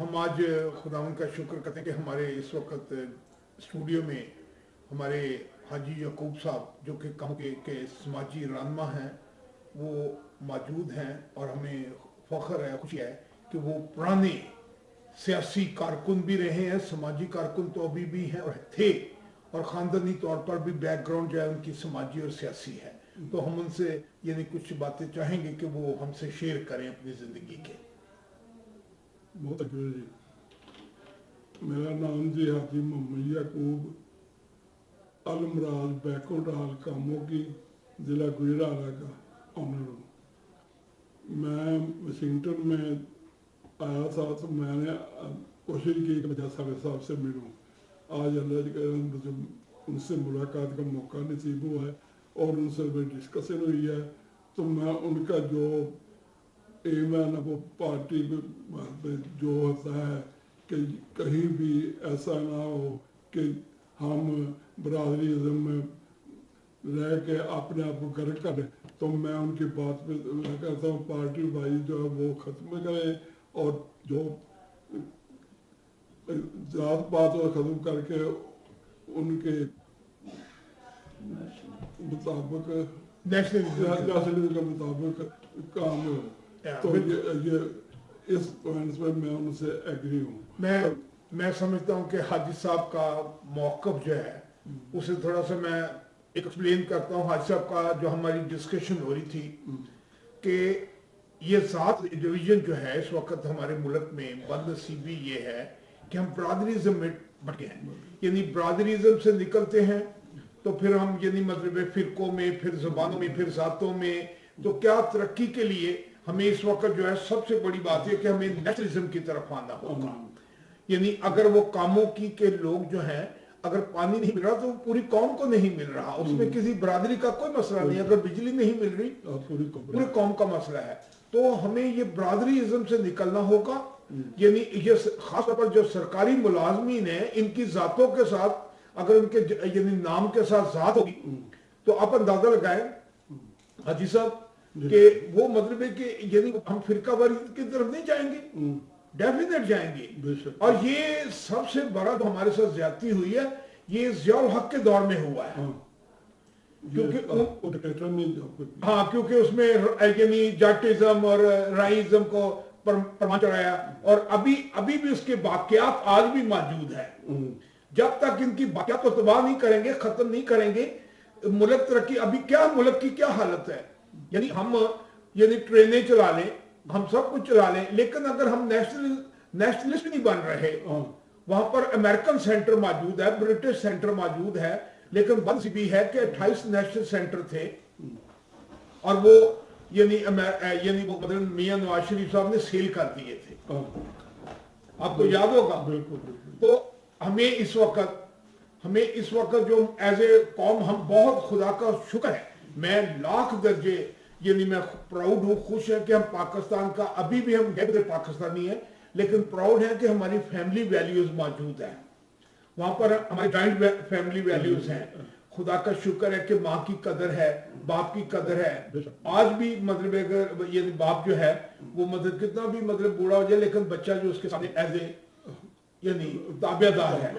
ہم آج خداوند کا شکر کرتے ہیں کہ ہمارے اس وقت اسٹوڈیو میں ہمارے حاجی یعقوب صاحب جو کہ کہوں کہ سماجی رہنما ہیں وہ موجود ہیں، اور ہمیں فخر ہے، خوشی ہے کہ وہ پرانے سیاسی کارکن بھی رہے ہیں، سماجی کارکن تو ابھی بھی ہیں اور تھے، اور خاندانی طور پر بھی بیک گراؤنڈ جو ہے ان کی سماجی اور سیاسی ہے۔ تو ہم ان سے کچھ باتیں چاہیں گے کہ وہ ہم سے شیئر کریں اپنی زندگی کے۔ بہت اچھا جی، میرا نام جی حاجی محمد یعقوب المراج بیکن ڈال کاموں کی ضلع گجرالہ کا آنر ہوں۔ میں واشنگٹن میں آیا تھا تو میں نے کوشش کی کہ میں صاحب سے ملوں۔ آج اللہ کے مجھے ان سے ملاقات کا موقع نصیب ہوا ہے اور ان سے میری ڈسکشن ہوئی ہے، تو میں ان کا جو ایم ہے نا وہ پارٹی میں جو ہوتا ہے کہ کہیں بھی ایسا نہ ہو کہ ہم برادریزم میں رہ کے اپنے آپ کو غرق کریں، تو میں ان کی بات پہ کہتا ہوں پارٹی بھائی جو ہے وہ ختم کریں، اور جو ذات پات کو ختم کر کے ان کے مطابق نیشنلزم کے مطابق کام ہو۔ تو یہ اس پوائنٹس پہ میں ان سے ایگری ہوں۔ میں سمجھتا ہوں کہ حاجی صاحب کا موقف جو ہے اسے تھوڑا سا میں ایکسپلین کرتا ہوں۔ حاجی صاحب کا جو ہماری ڈسکشن ہو رہی تھی کہ یہ ذات ڈویژن جو ہے اس وقت ہمارے ملک میں بد نصیبی یہ ہے کہ ہم برادریزم میں بٹ گئے ہیں، یعنی برادریزم سے نکلتے ہیں تو پھر ہم مطلب فرقوں میں، پھر زبانوں میں، پھر ذاتوں میں، تو کیا ترقی کے لیے ہمیں اس وقت جو ہے سب سے بڑی بات ہے کہ ہمیں نیشنلزم کی طرف آنا ہوگا۔ یعنی اگر وہ کاموں کی کے لوگ جو ہیں، اگر پانی نہیں مل رہا تو پوری قوم کو نہیں مل رہا، اس میں کسی برادری کا کوئی مسئلہ نہیں، اگر بجلی نہیں مل رہی پوری قوم کا مسئلہ ہے۔ تو ہمیں یہ برادریزم سے نکلنا ہوگا، یعنی یہ خاص طور پر جو سرکاری ملازمین ہیں ان کی ذاتوں کے ساتھ اگر ان کے نام کے ساتھ ذات ہوگی تو آپ اندازہ لگائیں حاجی صاحب کہ وہ مطلب ہے کہ ہم فرقہ واریت کی طرف نہیں جائیں گے، ڈیفینیٹ جائیں گے۔ اور یہ سب سے بڑا جو ہمارے ساتھ زیادتی ہوئی ہے یہ ضیاء الحق کے دور میں ہوا ہے، کیونکہ اس میں جاٹزم اور رائزم کو پرمان چڑھایا، اور ابھی بھی اس کے باقیات آج بھی موجود ہیں۔ جب تک ان کی باقیات کو تباہ نہیں کریں گے، ختم نہیں کریں گے، ملک ترقی ابھی کیا ملک کی کیا حالت ہے، ہم ٹرینیں چلا لیں، ہم سب کچھ چلا لیں، لیکن اگر ہم نیشنلسٹ نہیں بن رہے، وہاں پر امریکن سینٹر موجود ہے، برٹش سینٹر موجود ہے، لیکن بات بھی ہے کہ 28 نیشنل سینٹر تھے، اور وہ مطلب میاں نواز شریف صاحب نے سیل کر دیے تھے، آپ کو یاد ہوگا۔ تو ہمیں اس وقت جو ایز اے قوم ہم بہت خدا کا شکر ہے، میں لاکھ درجے میں پراؤڈ ہوں، خوش ہے کہ ہم پاکستان کا ابھی بھی ہم پاکستانی ہیں، لیکن پراؤڈ ہے کہ ہماری فیملی ویلیوز موجود ہیں، وہاں پر ہماری جوائنٹ فیملی ویلیوز ہیں۔ خدا کا شکر ہے کہ ماں کی قدر ہے، باپ کی قدر ہے۔ آج بھی مطلب اگر باپ جو ہے وہ مطلب کتنا بھی مطلب بوڑھا ہو جائے لیکن بچہ جو اس کے سامنے ایز اے تابع دار ہے،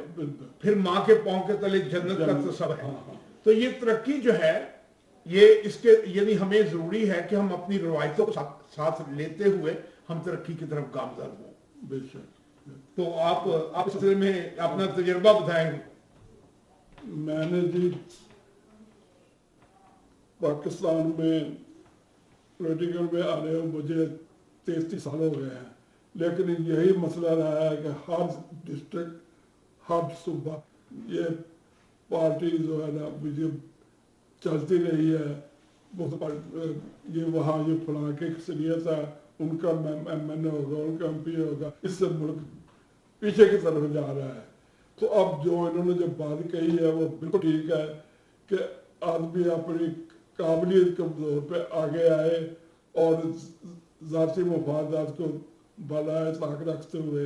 پھر ماں کے پاؤں کے تلے جنت کا تصور ہے۔ تو یہ ترقی جو ہے یہ اس کے ہمیں ضروری ہے کہ ہم اپنی روایتوں کو ساتھ لیتے ہوئے ہم ترقی کی طرف گامزن ہوں۔ تو آپ اس سلسلے میں اپنا تجربہ بتائیں گے۔ میں نے جی پاکستان میں پولیٹیکل میں آنے میں مجھے 33 سال ہو گئے ہیں، لیکن یہی مسئلہ رہا ہے کہ ہر ڈسٹرکٹ، ہر صوبہ یہ پارٹی جو ہے نا مجھے چلتی رہی ہے، یہ وہاں یہ فلاں کی اکثریت ہے، ان کا ایم این اے ہوگا، ان کا ایم پی ہوگا، اس سے ملک پیچھے کی طرف جا رہا ہے۔ تو اب جو انہوں نے جو بات کہی ہے وہ بالکل ٹھیک ہے کہ آدمی اپنی قابلیت کے طور پہ آگے آئے اور ذاتی مفادات کو بالائے طاق رکھتے ہوئے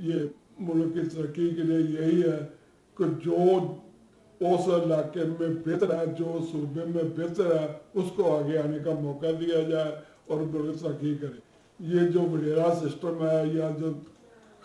یہ ملک کی ترقی کے لیے یہی ہے کہ جو اس علاقے میں بہتر ہے، جو صوبے میں بہتر ہے، اس کو آگے آنے کا موقع دیا جائے اور ملک ترقی کرے۔ یہ جو وڈیرا سسٹم ہے یا جو